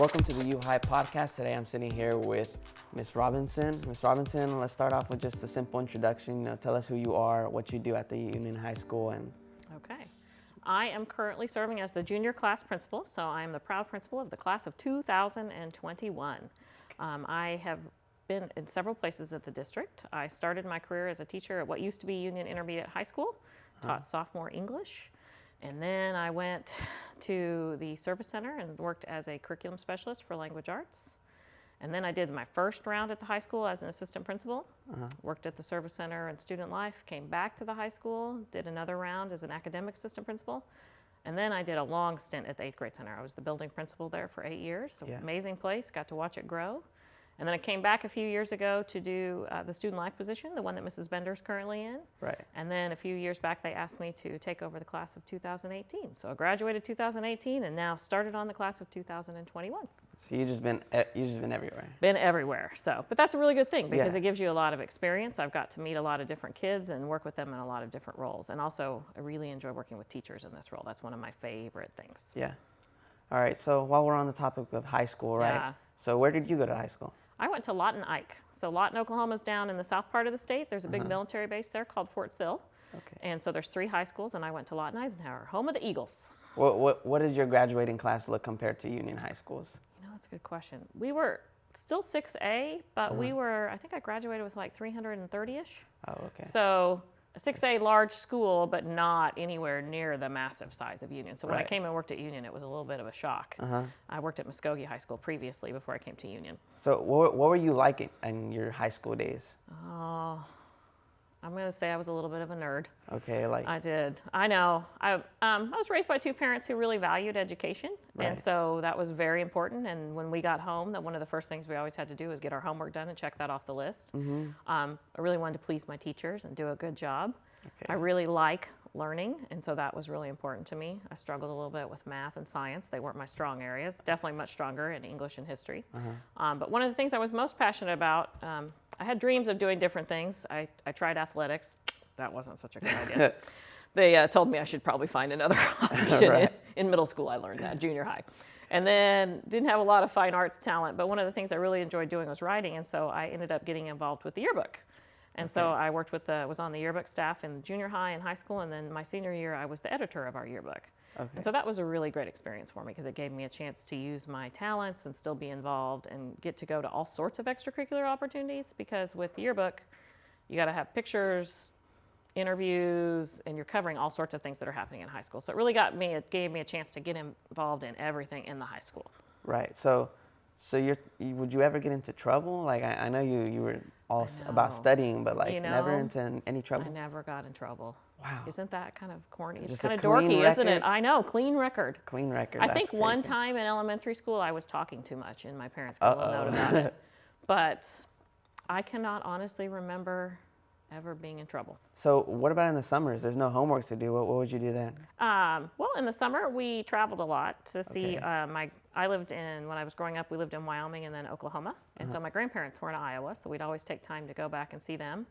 welcome to the U High podcast. Today I'm sitting here with Miss Robinson. Miss Robinson, let's start off with just a simple introduction. Tell us who you are, what you do at the Union High School, and Okay. I am currently serving as the junior class principal, so I am the proud principal of the class of 2021. I have been in several places at the district. I started my career as a teacher at what used to be Union Intermediate High School, taught sophomore English, and then I went to the service center and worked as a curriculum specialist for language arts. And then I did my first round at the high school as an assistant principal, worked at the service center and student life, came back to the high school, did another round as an academic assistant principal, and then I did a long stint at the 8th grade center. I was the building principal there for 8 years. So amazing place, got to watch it grow. And then I came back a few years ago to do the student life position, the one that Mrs. Bender's currently in. Right. And then a few years back, they asked me to take over the class of 2018. So I graduated 2018 and now started on the class of 2021. So you've just been everywhere. Been everywhere. So, but that's a really good thing because it gives you a lot of experience. I've got to meet a lot of different kids and work with them in a lot of different roles. And also, I really enjoy working with teachers in this role. That's one of my favorite things. Yeah. All right. So while we're on the topic of high school, right? Yeah. So where did you go to high school? I went to Lawton Ike. So Lawton, Oklahoma is down in the south part of the state. There's a big military base there called Fort Sill. Okay. And so there's 3 high schools, and I went to Lawton Eisenhower, home of the Eagles. What did your graduating class look compared to Union High schools? You know, that's a good question. We were still 6A, but we were, I think I graduated with like 330-ish. Oh, okay. So a 6A large school, but not anywhere near the massive size of Union. So when I Right. came and worked at Union, it was a little bit of a shock. I worked at Muskogee High School previously before I came to Union. So what were you like in your high school days? Oh, I'm going to say I was a little bit of a nerd. Okay, like I did. I know. I was raised by 2 parents who really valued education, and Right. so that was very important. And when we got home, one of the first things we always had to do was get our homework done and check that off the list. I really wanted to please my teachers and do a good job. Okay. I really like learning, and so that was really important to me. I struggled a little bit with math and science. They weren't my strong areas. Definitely much stronger in English and history. But one of the things I was most passionate about, I had dreams of doing different things. I tried athletics. That wasn't such a good idea. They told me I should probably find another option. Right. In middle school, I learned that, junior high. And then didn't have a lot of fine arts talent, but one of the things I really enjoyed doing was writing, and so I ended up getting involved with the yearbook. And so I worked was on the yearbook staff in junior high and high school, and then my senior year, I was the editor of our yearbook. Okay. And so that was a really great experience for me because it gave me a chance to use my talents and still be involved and get to go to all sorts of extracurricular opportunities, because with the yearbook, you got to have pictures, interviews, and you're covering all sorts of things that are happening in high school. So it gave me a chance to get involved in everything in the high school. Right. So would you ever get into trouble? Like I know you were all about studying, but like never into any trouble? I never got in trouble. Wow. Isn't that kind of corny? It's Just kind a of clean dorky, isn't record? it? I know, clean record. Clean record. I think that's one crazy. time in elementary school I was talking too much and my parents got a little note about it. But I cannot honestly remember ever being in trouble. So what about in the summers? There's no homework to do. What would you do then? Well, in the summer we traveled a lot to see Okay. when I was growing up, we lived in Wyoming and then Oklahoma. And so my grandparents were in Iowa, so we'd always take time to go back and see them.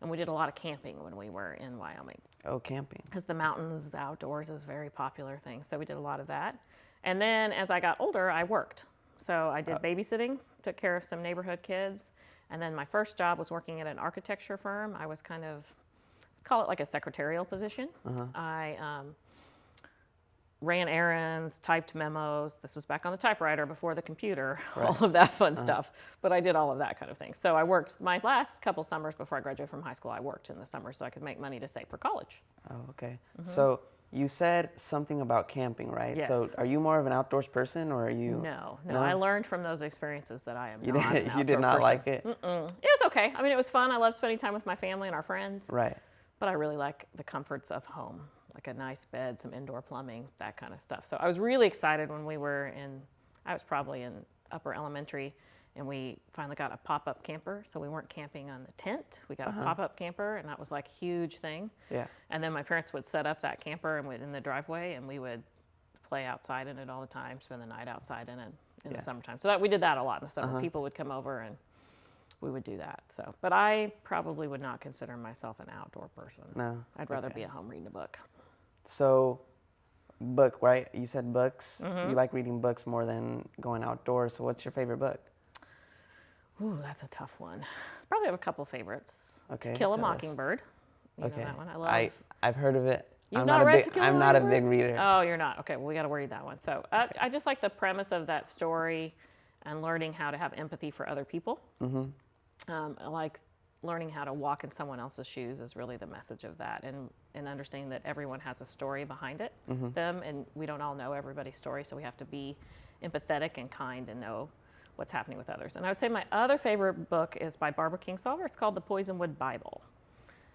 And we did a lot of camping when we were in Wyoming. Oh, camping. Because the mountains, the outdoors is a very popular thing. So we did a lot of that. And then as I got older, I worked. So I did babysitting, took care of some neighborhood kids. And then my first job was working at an architecture firm. I was call it like a secretarial position. I ran errands, typed memos. This was back on the typewriter before the computer, all of that fun stuff. But I did all of that kind of thing. So I worked my last couple summers before I graduated from high school. I worked in the summer so I could make money to save for college. Oh, okay. So you said something about camping, right? Yes. So are you more of an outdoors person, or are you? No. I learned from those experiences that I am You not an did. You did outdoor not person. like it. It was okay. I mean, it was fun. I loved spending time with my family and our friends. Right. But I really like the comforts of home, like a nice bed, some indoor plumbing, that kind of stuff. So I was really excited when I was probably in upper elementary, and we finally got a pop-up camper. So we weren't camping on the tent. We got a pop-up camper, and that was like a huge thing. Yeah. And then my parents would set up that camper in the driveway, and we would play outside in it all the time, spend the night outside in it in the summertime. So we did that a lot in the summer. People would come over and we would do that. So, but I probably would not consider myself an outdoor person. No. I'd rather be at home reading a book. So book, right? You said books. You like reading books more than going outdoors. So what's your favorite book? Ooh, that's a tough one. Probably have a couple favorites. Okay, To Kill a tell us. Mockingbird. You Okay. know that one? I love. I've heard of it. You've I'm not not a read big To Kill a I'm not a Mockingbird? big reader. Oh, you're not. Okay, well, we got to read that one. So I just like the premise of that story and learning how to have empathy for other people. I like learning how to walk in someone else's shoes is really the message of that, and understanding that everyone has a story behind it, them, and we don't all know everybody's story, so we have to be empathetic and kind and know what's happening with others. And I would say my other favorite book is by Barbara Kingsolver. It's called The Poisonwood Bible.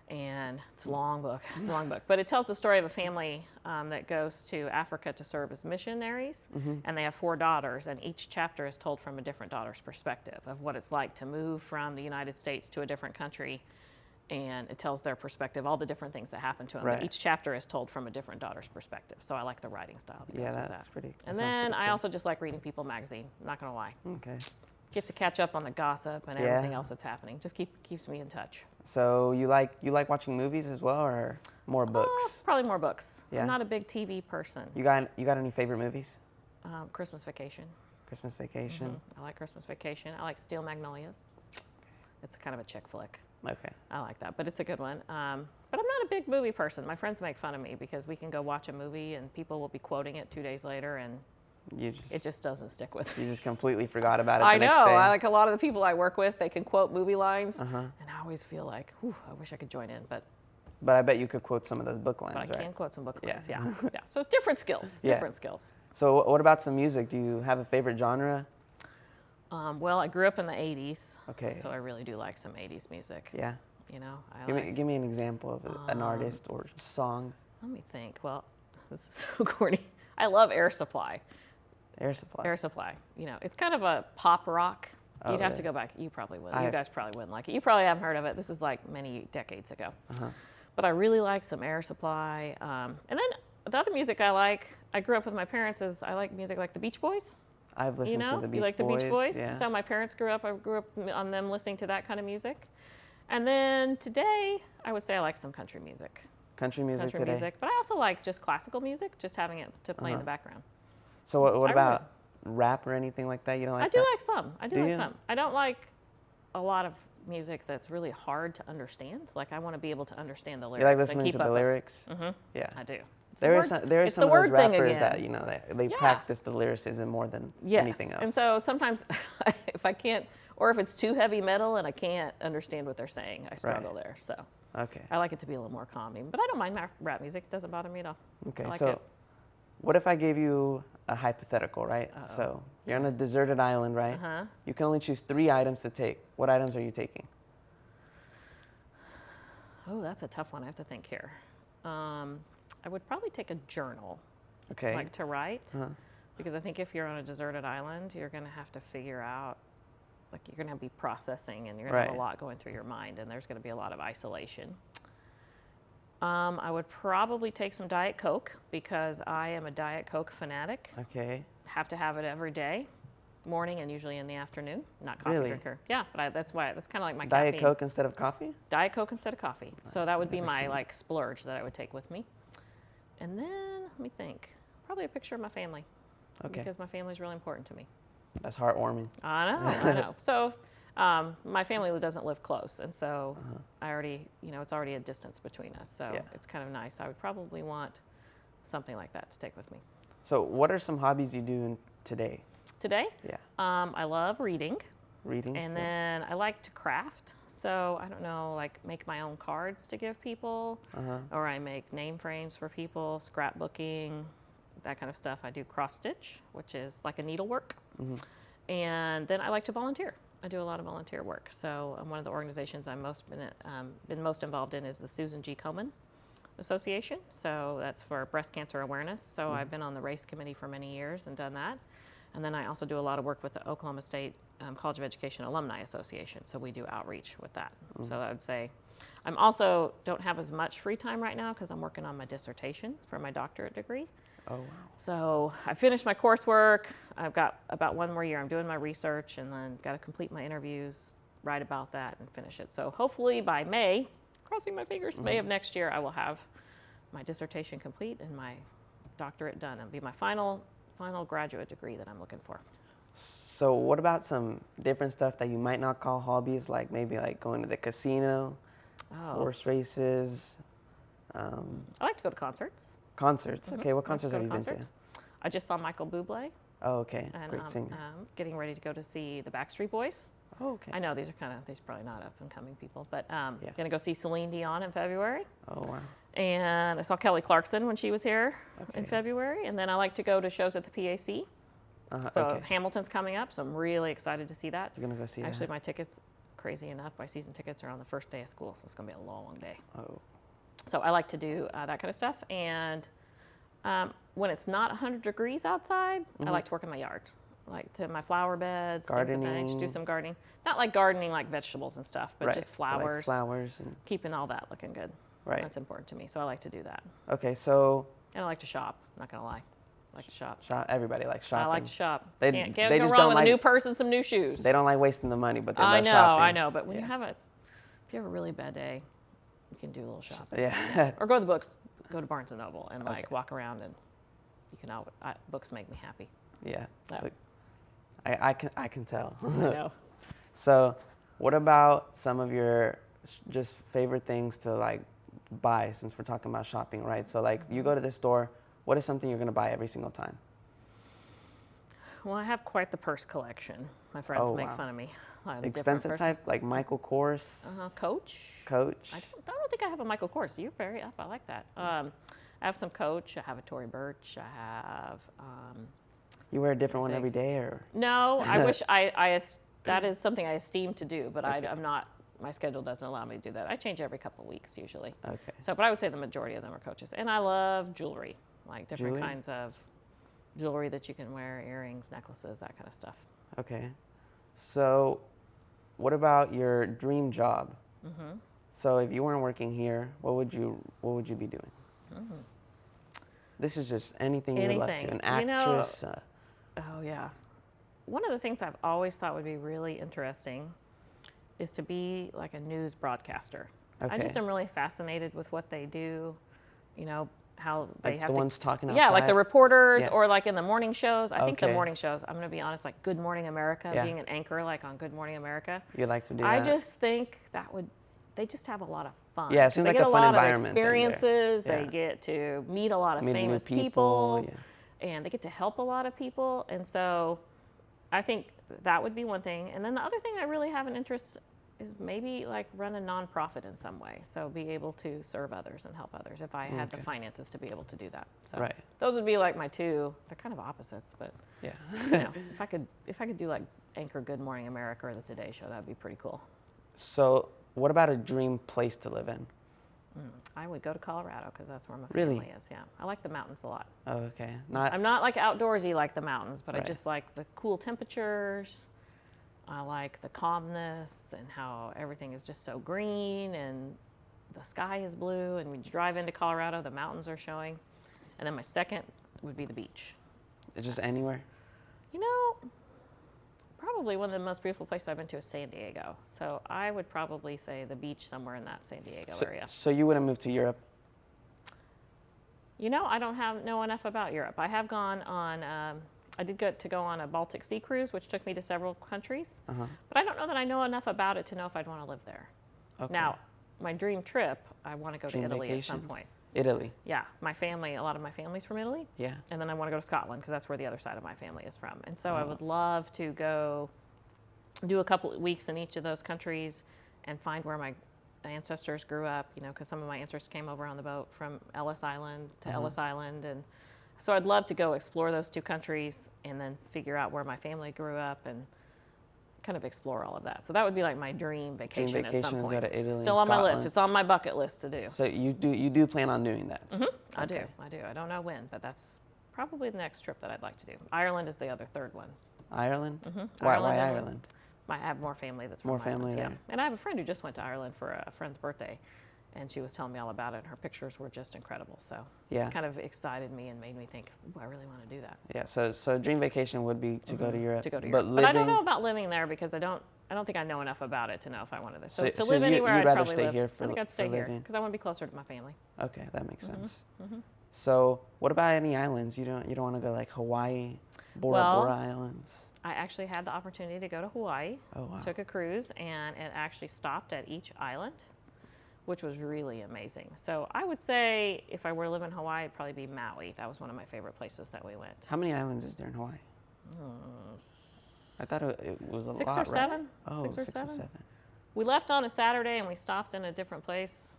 And it's a long book. It's a long book. But it tells the story of a family that goes to Africa to serve as missionaries. And they have 4 daughters. And each chapter is told from a different daughter's perspective of what it's like to move from the United States to a different country. And it tells their perspective, all the different things that happen to them. Right. But each chapter is told from a different daughter's perspective. So I like the writing style that goes Yeah, with that's that. pretty. That And sounds then pretty I cool. also just like reading People magazine. I'm not going to lie. Okay. Get to catch up on the gossip and Yeah. everything else that's happening. Just keeps me in touch. So you like watching movies as well, or more books? Probably more books. Yeah. I'm not a big TV person. You got any favorite movies? Christmas Vacation. Christmas Vacation. I like Christmas Vacation. I like Steel Magnolias. It's kind of a chick flick. Okay. I like that, but it's a good one. But I'm not a big movie person. My friends make fun of me because we can go watch a movie and people will be quoting it 2 days later, and it just doesn't stick with me. You just completely forgot about it I the next know. day. I like a lot of the people I work with. They can quote movie lines, and I always feel like, whew, I wish I could join in, but I bet you could quote some of those book lines, I right? can quote some book Yeah. lines. Yeah, yeah. So different skills. Yeah. Different skills. So what about some music? Do you have a favorite genre? Well, I grew up in the 80s, Okay. so I really do like some 80s music. Yeah. You know, Give me an example of an artist or song. Let me think. Well, this is so corny. I love Air Supply. Air Supply. Air Supply. You know, it's kind of a pop rock. Oh, You'd have to really? go back. You probably wouldn't. You guys probably wouldn't like it. You probably haven't heard of it. This is like many decades ago. But I really like some Air Supply. And then the other music I like, I grew up with my parents, is I like music like the Beach Boys. I've You listened know, to the Beach you like Boys. the Beach Boys? Yeah. So my parents grew up. I grew up on them listening to that kind of music. And then today, I would say I like some country music. Country music Country today. music, but I also like just classical music, just having it to play in the background. So what I about rap or anything like that? You don't like I do that? like some. I do Do like you? some. I don't like a lot of music that's really hard to understand. Like I want to be able to understand the lyrics. You like and listening keep to the up. lyrics? Yeah, I do. It's There the are word- some it's the of those word thing rappers again. that, you know, they Yeah. practice the lyricism more than Yes. anything else. And so sometimes if I can't, or if it's too heavy metal and I can't understand what they're saying, I struggle there. So Okay. I like it to be a little more calming. But I don't mind rap music. It doesn't bother me at all. Okay. I like So it. what if I gave you a hypothetical, right? So you're on a deserted island, right? Uh-huh. You can only choose 3 items to take. What items are you taking? Oh, that's a tough one. I have to think here. I would probably take a journal. Okay. Like to write, Uh-huh. because I think if you're on a deserted island, you're going to have to figure out, like you're going to be processing and you're going to have a Right. lot going through your mind, and there's going to be a lot of isolation. I would probably take some Diet Coke because I am a Diet Coke fanatic. Okay. Have to have it every day, morning and usually in the afternoon. Not coffee Really? drinker. Yeah, but that's kind of like my Diet caffeine. Coke instead of coffee? Diet Coke instead of coffee. So that would be never my seen that. like splurge that I would take with me. And then let me think. Probably a picture of my family. Okay. Because my family is really important to me. That's heartwarming. I know, I know. So my family doesn't live close, and so I already, it's already a distance between us. So Yeah. it's kind of nice. I would probably want something like that to take with me. So what are some hobbies you do today? Today, Yeah. I love reading, Reading. and then I like to craft. So I don't know, like make my own cards to give people, or I make name frames for people, scrapbooking, that kind of stuff. I do cross stitch, which is like a needlework. And then I like to volunteer. I do a lot of volunteer work. So one of the organizations I'm been most involved in is the Susan G. Komen Association. So that's for breast cancer awareness. So I've been on the race committee for many years and done that. And then I also do a lot of work with the Oklahoma State College of Education Alumni Association. So we do outreach with that. So I would say I'm also don't have as much free time right now because I'm working on my dissertation for my doctorate degree. Oh, wow. So I finished my coursework. I've got about 1 more year. I'm doing my research and then got to complete my interviews, write about that, and finish it. So hopefully by May, crossing my fingers, May of next year, I will have my dissertation complete and my doctorate done. It'll be my final graduate degree that I'm looking for. So what about some different stuff that you might not call hobbies, like maybe like going to the casino, horse races, I like to go to concerts. concerts? Okay, what I like to concerts go have you been to? concerts. I just saw Michael Bublé, Oh, okay, and great singer. getting ready to go to see the Backstreet Boys. Oh, okay. I know these probably not up and coming people, but Yeah. gonna go see Celine Dion in February. Oh, wow. And I saw Kelly Clarkson when she was here in Okay. February. And then I like to go to shows at the PAC. So Okay. Hamilton's coming up, so I'm really excited to see that. You're gonna go see Actually, that? my tickets, crazy enough, my season tickets are on the first day of school, so it's gonna be a long day. Oh, So I like to do that kind of stuff. And when it's not 100 degrees outside, I like to work in my yard. I like to my flower beds, things of that nature, Gardening. do some gardening. Not like gardening like vegetables and stuff, but right. just Like flowers, flowers and keeping all that looking good. right. That's important to me, so I like to do that. Okay, so And I like to shop, not gonna lie. I like to shop. everybody likes shopping. I like to shop. They- Can't they go just wrong don't with like- a new purse and some new shoes. They don't like wasting the money, but they love I know, shopping. I know. But when Yeah. if you have a really bad day, you can do a little shopping. Yeah. Or go to the books, go to Barnes and Noble and like Okay. walk around and you can books make me happy. Yeah. Yeah. Look, I can tell. I know. So, what about some of your just favorite things to like buy, since we're talking about shopping, right? So like you go to the store, what is something you're gonna buy every single time? Well, I have quite the purse collection. My friends Oh, make wow. fun of me. I have a different Expensive purse. type, like Michael Kors, Coach. Coach. I don't think I have a Michael Kors. You're very up. I like that. I have some Coach. I have a Tory Burch. I have. You wear a different one Big. every day, or No, I wish that is something I esteem to do, but I'm not. My schedule doesn't allow me to do that. I change every couple of weeks usually. okay. So, but I would say the majority of them are Coaches. And I love jewelry, like different Jewelry? kinds of jewelry that you can wear, earrings, necklaces, that kind of stuff. Okay. So, what about your dream job? Mm-hmm. So, if you weren't working here, what would you be doing? This is just anything you'd love to. Anything. An You know- actress. Oh, yeah. One of the things I've always thought would be really interesting is to be like a news broadcaster. I Okay. just am really fascinated with what they do, you know, how they Like have the to. ones talking outside. Yeah, like the reporters Yeah. or like in the morning shows. I think the Okay. morning shows, I'm going to be honest, like Good Morning America, Yeah. being an anchor like on Good Morning America. You like to do I that? just think they just have a lot of fun. Yeah, it 'Cause seems they like get a a fun lot of environment then there. experiences. Yeah. They get to meet a lot of Meet new famous people, yeah. and they get to help a lot of people. And so I think that would be one thing. And then the other thing I really have an interest is maybe like run a nonprofit in some way. So be able to serve others and help others if I had the Okay. finances to be able to do that. So Right. those would be like my two. They're kind of opposites, but Yeah. you know, if I could do like anchor Good Morning America or the Today Show, that'd be pretty cool. So, what about a dream place to live in? I would go to Colorado because that's where my Really? family is. Yeah, I like the mountains a lot. Oh, okay. Not I'm not like outdoorsy like the mountains, but I Right. just like the cool temperatures. I like the calmness and how everything is just so green and the sky is blue. And when you drive into Colorado, the mountains are showing. And then my second would be the beach. just anywhere. You know, probably one of the most beautiful places I've been to is San Diego. So I would probably say the beach somewhere in that San Diego area. So you wouldn't move to Europe? You know, I don't know enough about Europe. I have gone on, I did get to go on a Baltic Sea cruise, which took me to several countries. Uh-huh. But I don't know that I know enough about it to know if I'd want to live there. Okay. Now, my dream trip, I want to go Dream to Italy at some vacation? point. Italy. Yeah, a lot of my family's from Italy. Yeah. And then I want to go to Scotland because that's where the other side of my family is from. And so I would love to go do a couple of weeks in each of those countries and find where my ancestors grew up, you know, because some of my ancestors came over on the boat from Ellis Island to Ellis Island. And so I'd love to go explore those two countries and then figure out where my family grew up and kind of explore all of that. So that would be like my dream vacation, at vacation some is point. go to Italy Still and on my list. Scotland. It's on my bucket list to do. So you do plan on doing that? I do. Okay. I don't know when, but that's probably the next trip that I'd like to do. Ireland is the other third one. Ireland? Why Ireland, why Italy. Ireland? I have more family that's from More Ireland, family yeah. there. And I have a friend who just went to Ireland for a friend's birthday, and she was telling me all about it. And her pictures were just incredible. So Yeah. it's kind of excited me and made me think, ooh, I really want to do that. Yeah. So dream vacation would be to go to Europe. To go to But Europe. But I don't living- know about living there because I don't think I know enough about it to know if I wanted this. So, So- to so live you- anywhere, you'd I'd rather probably stay live. here for I think li- I'd stay for here living. because I want to be closer to my family. Okay, that makes sense. So what about any islands? You don't want to go like Hawaii, Bora Well, Bora Islands? I actually had the opportunity to go to Hawaii. Oh wow. Took a cruise, and it actually stopped at each island, which was really amazing. So I would say if I were to live in Hawaii, it'd probably be Maui. That was one of my favorite places that we went. How many islands is there in Hawaii? I thought it was a Six lot, or right? seven. Oh, Six or six or seven. seven. We left on a Saturday and we stopped in a different place.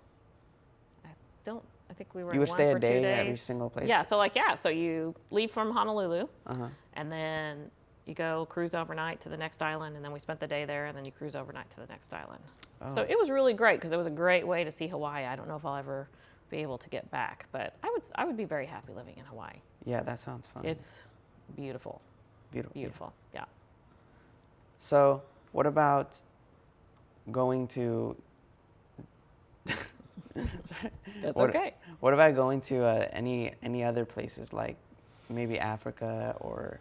I think we were You would in one stay a for 2 day days. at every single place? Yeah, so you leave from Honolulu, Uh-huh. and then you go cruise overnight to the next island, and then we spent the day there, and then you cruise overnight to the next island. So Oh. it was really great because it was a great way to see Hawaii. I don't know if I'll ever be able to get back, but I would be very happy living in Hawaii. Yeah, that sounds fun. It's beautiful, beautiful. Yeah. beautiful. Yeah. So what about going to That's What- okay. what about going to any other places like maybe Africa or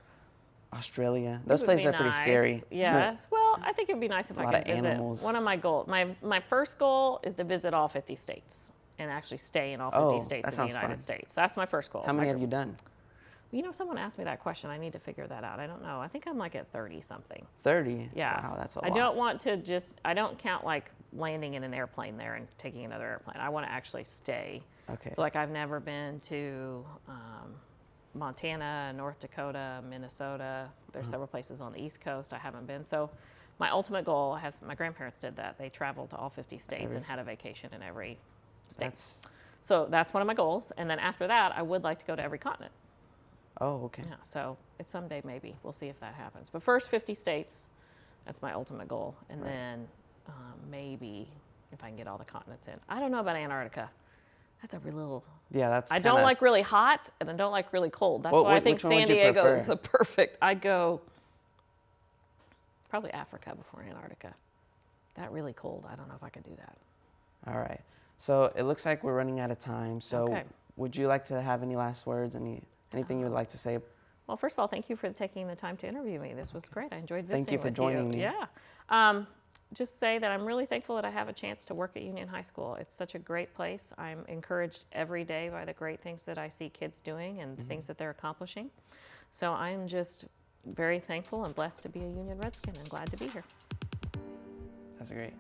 Australia? Those It would places be are pretty nice. scary. Yes. Well, I think it would be nice if A I lot could of visit. animals. One of my goals, my first goal is to visit all 50 states and actually stay in all 50 Oh, states that in the sounds United fun. States. That's my first goal. How many have you done? You know, someone asked me that question. I need to figure that out. I don't know. I think I'm like at 30 something. 30? Yeah. Wow, that's a I lot. don't want to I don't count like landing in an airplane there and taking another airplane. I want to actually stay. Okay. So like I've never been to Montana, North Dakota, Minnesota. There's Uh-huh. several places on the East Coast I haven't been. So my ultimate goal my grandparents did that. They traveled to all 50 states and had a vacation in every state. That's So that's one of my goals. And then after that, I would like to go to every continent. Oh, okay. Yeah, so it's someday maybe. We'll see if that happens. But first 50 states, that's my ultimate goal. And Right. then maybe if I can get all the continents in. I don't know about Antarctica. That's a little. Yeah, that's I don't kinda- like really hot and I don't like really cold. That's Well, why I think which one San would you Diego prefer? is a perfect. I'd go probably Africa before Antarctica. That really cold. I don't know if I could do that. All right. So it looks like we're running out of time. So Okay. would you like to have any last words? Anything you would like to say? Well, first of all, thank you for taking the time to interview me. This was great. I enjoyed visiting Thank you for with joining me. Yeah. Just say that I'm really thankful that I have a chance to work at Union High School. It's such a great place. I'm encouraged every day by the great things that I see kids doing and the things that they're accomplishing. So I'm just very thankful and blessed to be a Union Redskin and glad to be here. That's great.